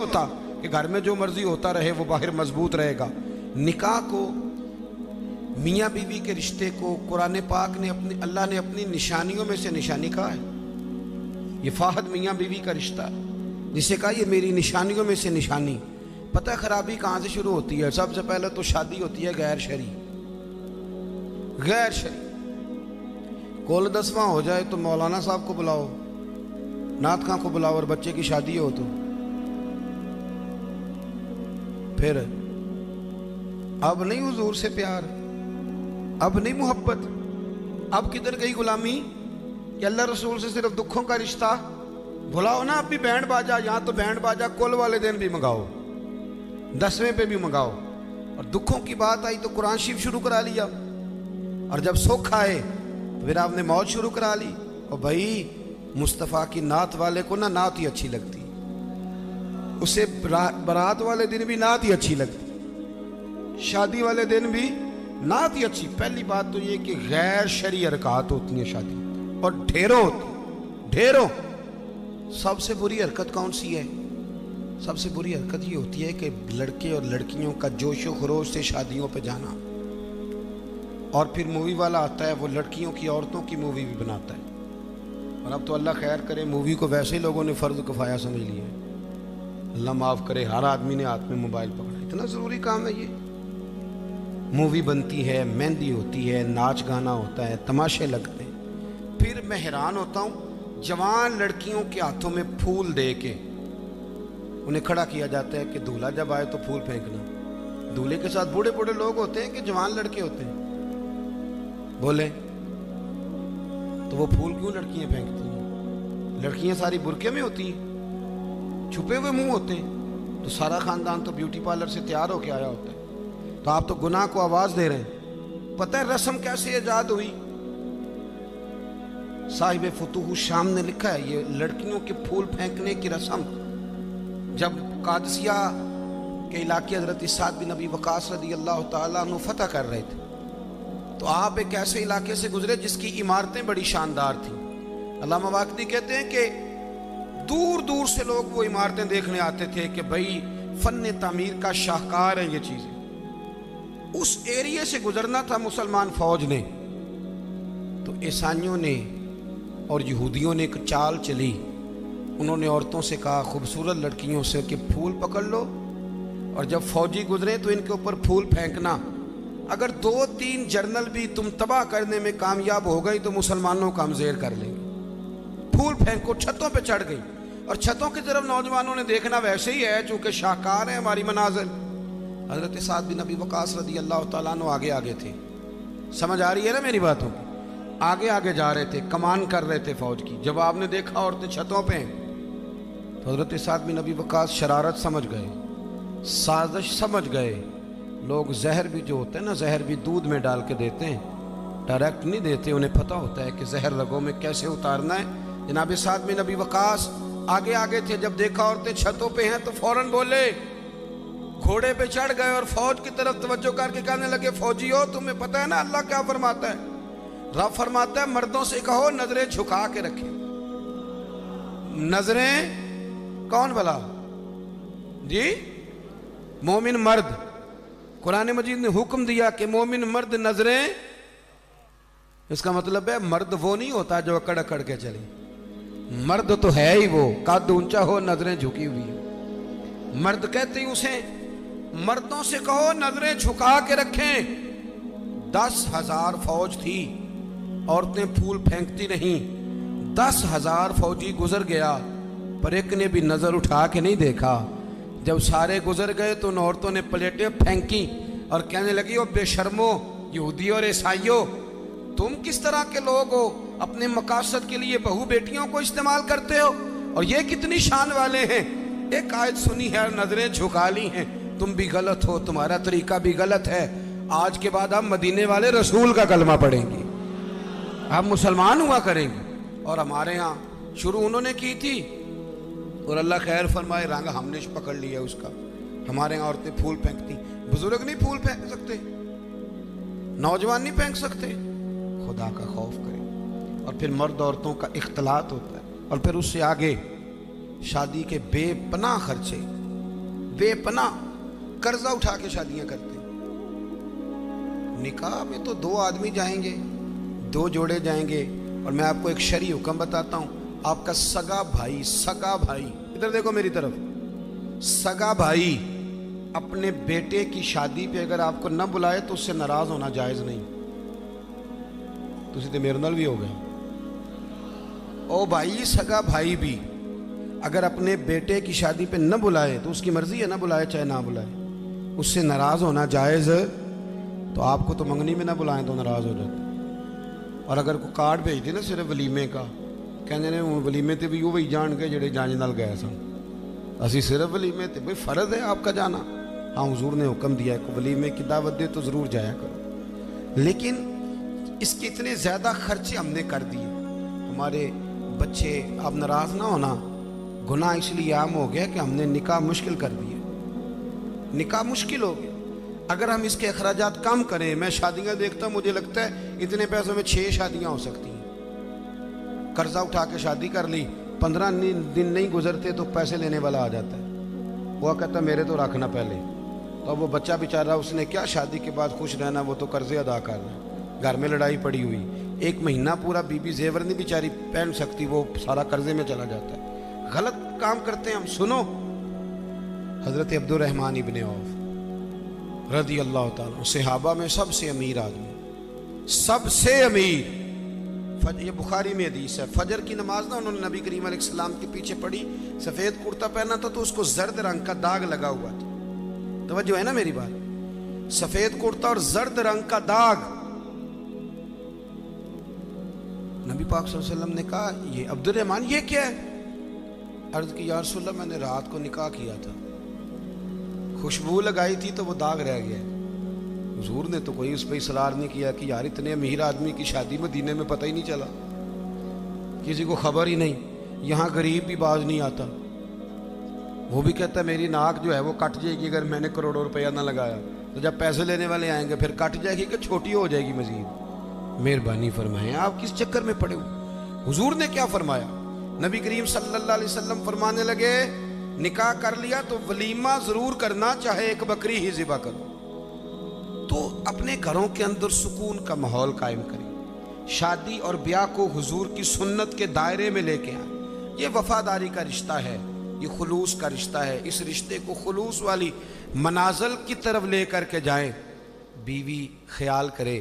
ہوتا کہ گھر میں جو مرضی ہوتا رہے وہ باہر مضبوط رہے گا۔ نکاح کو، میاں بیوی کے رشتے کو قرآن پاک نے اللہ نے اپنی نشانیوں میں سے نشانی کہا ہے۔ یہ فاحد میاں بیوی کا رشتہ جسے کہا یہ میری نشانیوں میں سے نشانی۔ پتہ ہے خرابی کہاں سے شروع ہوتی ہے؟ سب سے پہلے تو شادی ہوتی ہے غیر شرعی، غیر شرعی۔ کول 10واں ہو جائے تو مولانا صاحب کو بلاؤ، نعت خاں کو بلاؤ، اور بچے کی شادی ہو تو پھر اب نہیں حضور سے پیار، اب نہیں محبت، اب کدھر گئی غلامی کہ اللہ رسول سے صرف دکھوں کا رشتہ؟ بلاؤ نا اب بھی بینڈ باجا، یہاں تو بینڈ باجا کل والے دن بھی منگاؤ، 10ویں پہ بھی منگاؤ، اور دکھوں کی بات آئی تو قرآن شریف شروع کرا لیا، اور جب سکھ آئے تو پھر آپ نے موت شروع کرا لی۔ اور بھائی مصطفیٰ کی نعت والے کو نا نعت ہی اچھی لگتی، اسے برات والے دن بھی نعت ہی اچھی لگتی، شادی والے دن بھی نعت ہی اچھی۔ پہلی بات تو یہ کہ غیر شرعی حرکات ہوتی ہیں شادی، اور ڈھیروں ہوتی، ڈھیروں۔ سب سے بری حرکت کون سی ہے؟ سب سے بری حرکت یہ ہوتی ہے کہ لڑکے اور لڑکیوں کا جوش و خروش سے شادیوں پہ جانا، اور پھر مووی والا آتا ہے وہ لڑکیوں کی عورتوں کی مووی بھی بناتا ہے، اور اب تو اللہ خیر کرے مووی کو ویسے لوگوں نے فرض کفایہ سمجھ لیا ہے۔ اللہ معاف کرے، ہر آدمی نے ہاتھ میں موبائل پکڑا، اتنا ضروری کام ہے یہ؟ مووی بنتی ہے، مہندی ہوتی ہے، ناچ گانا ہوتا ہے، تماشے لگتے ہیں۔ پھر میں حیران ہوتا ہوں، جوان لڑکیوں کے ہاتھوں میں پھول دے کے انہیں کھڑا کیا جاتا ہے کہ دولہا جب آئے تو پھول پھینکنا۔ دولہے کے ساتھ بوڑھے بوڑھے لوگ ہوتے ہیں کہ جوان لڑکے ہوتے ہیں؟ بولے تو وہ پھول کیوں لڑکیاں پھینکتی ہیں؟ لڑکیاں ساری برقعے میں ہوتی ہیں، چھپے ہوئے منہ ہوتے ہیں، تو سارا خاندان تو بیوٹی پارلر سے تیار ہو کے آیا ہوتا ہے، تو آپ تو گناہ کو آواز دے رہے ہیں۔ پتہ ہے رسم کیسے ایجاد ہوئی؟ صاحب فتوح الشام نے لکھا ہے یہ لڑکیوں کے پھول پھینکنے کی رسم جب قادسیہ کے علاقے حضرت سعد بن ابی وقاص رضی اللہ تعالیٰ عنہ فتح کر رہے تھے، تو آپ ایک ایسے علاقے سے گزرے جس کی عمارتیں بڑی شاندار تھیں۔ علامہ واقدی کہتے ہیں کہ دور دور سے لوگ وہ عمارتیں دیکھنے آتے تھے کہ بھئی فن تعمیر کا شاہکار ہیں یہ چیزیں۔ اس ایریے سے گزرنا تھا مسلمان فوج نے، تو عیسائیوں نے اور یہودیوں نے ایک چال چلی، انہوں نے عورتوں سے کہا خوبصورت لڑکیوں سے کہ پھول پکڑ لو، اور جب فوجی گزرے تو ان کے اوپر پھول پھینکنا، اگر 2-3 جرنل بھی تم تباہ کرنے میں کامیاب ہو گئی تو مسلمانوں کا ہم زیر کر لیں گے۔ پھول پھینکو، چھتوں پہ چڑھ گئی، اور چھتوں کی طرف نوجوانوں نے دیکھنا ویسے ہی ہے چونکہ شاہکار ہیں ہماری مناظر۔ حضرت سعد بن ابی وقاص رضی اللہ تعالیٰ عنہ آگے آگے تھے، سمجھ آ رہی ہے نا میری باتوں کی؟ آگے آگے جا رہے تھے، کمان کر رہے تھے فوج کی۔ جب آپ نے دیکھا عورتیں چھتوں پہ ہیں تو حضرت سعد بن ابی وقاص شرارت سمجھ گئے، سازش سمجھ گئے۔ لوگ زہر بھی جو ہوتا ہے نا، زہر بھی دودھ میں ڈال کے دیتے ہیں، ڈائریکٹ نہیں دیتے، انہیں پتہ ہوتا ہے کہ زہر رگوں میں کیسے اتارنا ہے۔ جناب سعد بن ابی وقاص آگے آگے تھے، جب دیکھا عورتیں چھتوں پہ ہیں تو فوراً بولے، گھوڑے پہ چڑھ گئے اور فوج کی طرف توجہ کر کے کہنے لگے فوجیو تمہیں پتہ ہے نا اللہ کیا فرماتا ہے؟ رب فرماتا ہے مردوں سے کہو نظریں جھکا کے رکھیں۔ نظریں کون بھلا؟ جی مومن مرد۔ قرآن مجید نے حکم دیا کہ مومن مرد نظریں، اس کا مطلب ہے مرد وہ نہیں ہوتا جو اکڑ اکڑ کے چلے، مرد تو ہے ہی وہ قد اونچا ہو نظریں جھکی ہوئی ہو، مرد کہتے ہی اسے۔ مردوں سے کہو نظریں جھکا کے رکھیں۔ 10,000 فوج تھی، عورتیں پھول پھینکتی نہیں، 10,000 فوجی گزر گیا پر ایک نے بھی نظر اٹھا کے نہیں دیکھا۔ جب سارے گزر گئے تو ان عورتوں نے پلیٹیں پھینکی اور کہنے لگی او بے شرمو یہودی اور عیسائیوں، تم کس طرح کے لوگ ہو، اپنے مقاصد کے لیے بہو بیٹیوں کو استعمال کرتے ہو، اور یہ کتنی شان والے ہیں، ایک آیت سنی ہے اور نظریں جھکا لی ہیں، تم بھی غلط ہو، تمہارا طریقہ بھی غلط ہے۔ آج کے بعد ہم مدینے والے رسول کا کلمہ پڑھیں گے، ہم مسلمان ہوا کریں گے۔ اور ہمارے ہاں شروع انہوں نے کی تھی، اور اللہ خیر فرمائے رنگ ہم نے پکڑ لیا اس کا۔ ہمارے ہاں عورتیں پھول پھینکتی، بزرگ نہیں پھول پھینک سکتے، نوجوان نہیں پھینک سکتے۔ خدا کا خوف کریں۔ اور پھر مرد عورتوں کا اختلاط ہوتا ہے، اور پھر اس سے آگے شادی کے بے پناہ خرچے، बेपनाह कर्जा उठा के शादियां करते हैं। निकाह में तो दो आदमी जाएंगे, दो जोड़े जाएंगे। और मैं आपको एक शरई हुक्म बताता हूं, आपका सगा भाई, इधर देखो मेरी तरफ, सगा भाई अपने बेटे की शादी पे अगर आपको न बुलाए तो उससे नाराज होना जायज नहीं। तुसी ते मेरे नाल भी हो गए। ओ भाई, सगा भाई भी अगर अपने बेटे की शादी पे न बुलाए तो उसकी मर्जी है, ना बुलाए चाहे ना बुलाए, उससे नाराज होना जायज। तो आपको तो मंगनी में ना बुलाएं तो नाराज हो जाते। और अगर कोई कार्ड भेज दे ना सिर्फ वलीमे का, कहते ने हूँ वलीमे ते भी वो ही जान के जेड़े जांच नाल गए सन, असी सिर्फ वलीमे ते, भाई फर्ज है आपका जाना। हाँ, हुजूर ने हुक्म दिया है, वलीमे की दावत दे तो ज़रूर जाया करो। लेकिन इसके इतने ज़्यादा खर्चे हमने कर दिए, हमारे बच्चे, अब नाराज़ ना होना, गुनाह इसलिए आम हो गया कि हमने निकाह मुश्किल कर दिया। निकाह मुश्किल हो गया। अगर हम इसके अखराजात कम करें, मैं शादियाँ देखता हूँ, मुझे लगता है इतने पैसों में 6 शादियाँ हो सकती हैं। कर्जा उठा के शादी कर ली, 15 दिन नहीं गुजरते तो पैसे लेने वाला आ जाता है। वो कहता है मेरे तो रखना पहले। तो वो बच्चा बेचारा, उसने क्या शादी के बाद खुश रहना, वो तो कर्जे अदा कर रहा है, घर में लड़ाई पड़ी हुई, 1 महीना पूरा बीबी जेवर नहीं बेचारी पहन सकती, वो सारा कर्जे में चला जाता है। गलत काम करते हैं हम। सुनो, हजरत अब्दुर्रहमान इब्ने औफ रदी अल्लाह ताला, सहाबा में सबसे अमीर आदमी, सबसे अमीर। ये बुखारी में हदीस है, फजर की नमाज ना उन्होंने नबी करीम अलैहिस्सलाम के पीछे पढ़ी, सफ़ेद कुर्ता पहना था तो उसको जर्द रंग का दाग लगा हुआ था। तवज्जो है ना मेरी बात? सफ़ेद कुर्ता और जर्द रंग का दाग। नबी पाक सल्लल्लाहु अलैहि वसल्लम ने कहा, ये अब्दुर्रहमान ये क्या है? अर्ज की, या रसूल अल्लाह, मैंने रात को निकाह किया था, खुशबू लगाई थी तो वो दाग रह गया। हुजूर ने तो कोई उस पर इसरार नहीं किया कि यार इतने अमीर आदमी की शादी मदीने में पता ही नहीं चला, किसी को खबर ही नहीं। यहाँ गरीब भी बाज नहीं आता, वो भी कहता है मेरी नाक जो है वो कट जाएगी अगर मैंने करोड़ों रुपया ना लगाया, तो जब पैसे लेने वाले आएंगे फिर कट जाएगी कि छोटी हो जाएगी मजीद। मेहरबानी फरमाएं, आप किस चक्कर में पड़े हो? हुजूर ने क्या फरमाया? नबी करीम सल्लल्लाहु अलैहि वसल्लम फरमाने लगे, निकाह कर लिया तो वलीमा जरूर करना, चाहे एक बकरी ही ज़िबा करो। तो अपने घरों के अंदर सुकून का माहौल कायम करें, शादी और ब्याह को हुजूर की सुन्नत के दायरे में लेके आए। ये वफादारी का रिश्ता है, ये खुलूस का रिश्ता है। इस रिश्ते को खुलूस वाली मनाज़िल की तरफ ले करके जाएं। बीवी ख्याल करे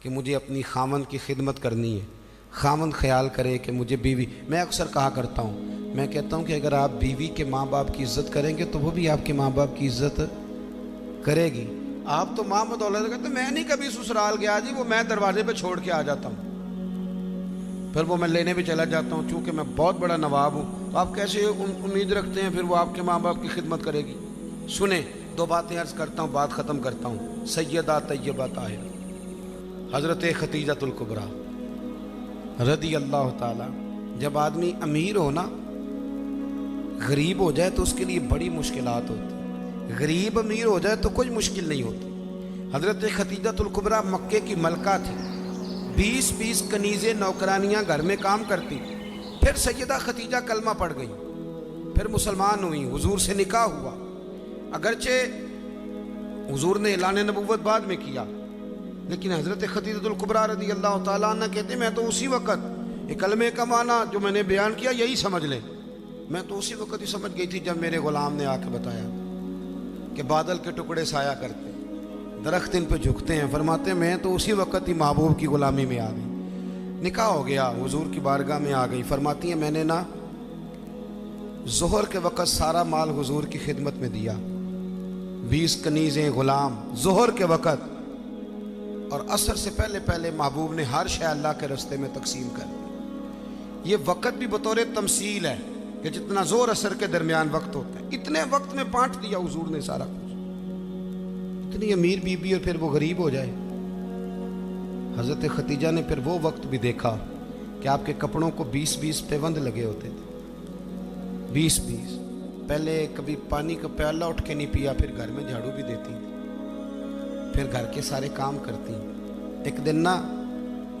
कि मुझे अपनी खामन की खिदमत करनी है, खामन ख्याल करे कि मुझे बीवी, मैं अक्सर कहा करता हूँ, मैं कहता हूँ कि अगर आप बीवी के माँ बाप की इज़्ज़त करेंगे तो वो भी आपके माँ बाप की इज़्ज़त करेगी। आप तो माँ बदौलत कहते मैं नहीं कभी ससुराल गया जी, वो मैं दरवाजे पे छोड़ के आ जाता हूँ, फिर वो मैं लेने भी चला जाता हूँ, चूँकि मैं बहुत बड़ा नवाब हूँ। तो आप कैसे उम्मीद रखते हैं फिर वो आपके माँ बाप की खिदमत करेगी? सुने, 2 बातें अर्ज़ करता हूँ, बात ख़त्म करता हूँ। सैयदा तैयबा ताहिरा हज़रत खतीजतुल कुबरा रदी अल्लाह ताला। जब आदमी अमीर हो ना, गरीब हो जाए तो उसके लिए बड़ी मुश्किलात होती। गरीब अमीर हो जाए तो कोई मुश्किल नहीं होती। हज़रत खतीजतुल कुबरा मक्के की मलका थी, 20-20 कनीज़े नौकरानियाँ घर में काम करती। फिर सैयदा खतीजा कलमा पढ़ गई, फिर मुसलमान हुई, हुजूर से निकाह हुआ। अगरचे हुजूर ने ऐलान नबुव्वत बाद में किया, लेकिन हज़रत खतीजतुल कुबरा रज़ी अल्लाह ताला अन्हा कहते मैं तो उसी वक़्त कलमे का माना जो मैंने बयान किया यही समझ लें, मैं तो उसी वक़्त ही समझ गई थी जब मेरे ग़ुलाम ने आके बताया कि बादल के टुकड़े साया करते, दरख्त इन पे झुकते हैं। फरमाते मैं तो उसी वक़्त ही महबूब की ग़ुलामी में आ गई। निकाह हो गया, हुजूर की बारगाह में आ गई। फरमाती हैं मैंने ना ज़ोहर के वक़्त सारा माल हुजूर की खिदमत में दिया, 20 कनीज़ें ग़ुलाम ज़ोहर के वक़्त, और असर से पहले पहले महबूब ने हर शय अल्लाह के रस्ते में तकसीम कर दी। ये वक़्त भी बतौर तमसील है कि जितना ज़ोर असर के दरमियान वक्त होता है, इतने वक्त में बांट दिया हुजूर ने सारा कुछ। इतनी अमीर बीबी और फिर वो गरीब हो जाए। हज़रत खतीजा ने फिर वो वक्त भी देखा कि आपके कपड़ों को 20-20 पैबंद लगे होते थे, 20-20। पहले कभी पानी का प्याला उठ के नहीं पिया, फिर घर में झाड़ू भी देती, फिर घर के सारे काम करती। एक दिन ना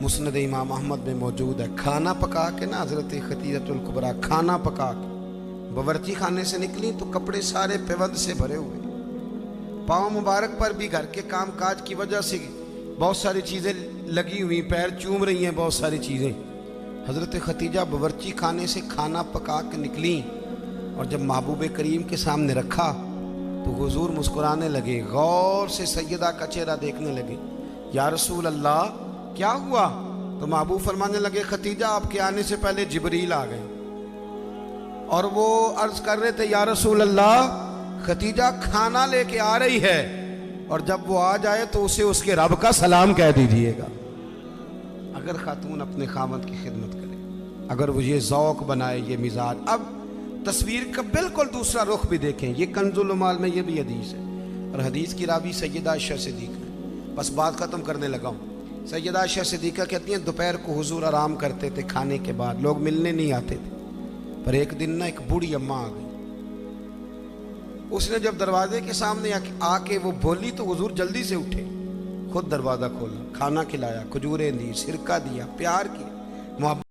मुस्नद इमाम अहमद में मौजूद है, खाना पका के ना हज़रत खतीजतुल कुबरा खाना पका के बावर्ची खाने से निकली तो कपड़े सारे पेवंद से भरे हुए, पाँव मुबारक पर भी घर के काम काज की वजह से बहुत सारी चीज़ें लगी हुई, पैर चूम रही हैं बहुत सारी चीज़ें। हज़रत खतीजा बावर्ची खाने से खाना पका के निकली और जब महबूब करीम के सामने रखा तो हुजूर मुस्कुराने लगे, गौर से सैयदा का चेहरा देखने लगे। या रसूल अल्लाह क्या हुआ? तो महबूब फरमाने लगे, खतीजा आपके आने से पहले जिब्रील आ गए और वो अर्ज कर रहे थे, या रसूल अल्लाह खतीजा खाना लेके आ रही है और जब वो आ जाए तो उसे उसके रब का सलाम कह दीजिएगा। अगर खातून अपने खामद की खिदमत करे, अगर वो ये ज़ौक़ बनाए, ये मिजाज। अब तस्वीर का बिल्कुल दूसरा रुख भी देखें, ये कंजुल माल में ये भी हदीस है और हदीस की रावी सैयदा आयशा सिद्दीक़ा है। बस बात ख़त्म करने लगा हूँ। सैयदा आयशा सिद्दीक़ा कहती हैं दोपहर को हुजूर आराम करते थे, खाने के बाद लोग मिलने नहीं आते थे, पर एक दिन ना एक बूढ़ी अम्मा आ गई। उसने जब दरवाजे के सामने आके वो बोली तो हुजूर जल्दी से उठे, खुद दरवाज़ा खोला, खाना खिलाया, खजूरें दी, सिरका दिया, प्यार किया।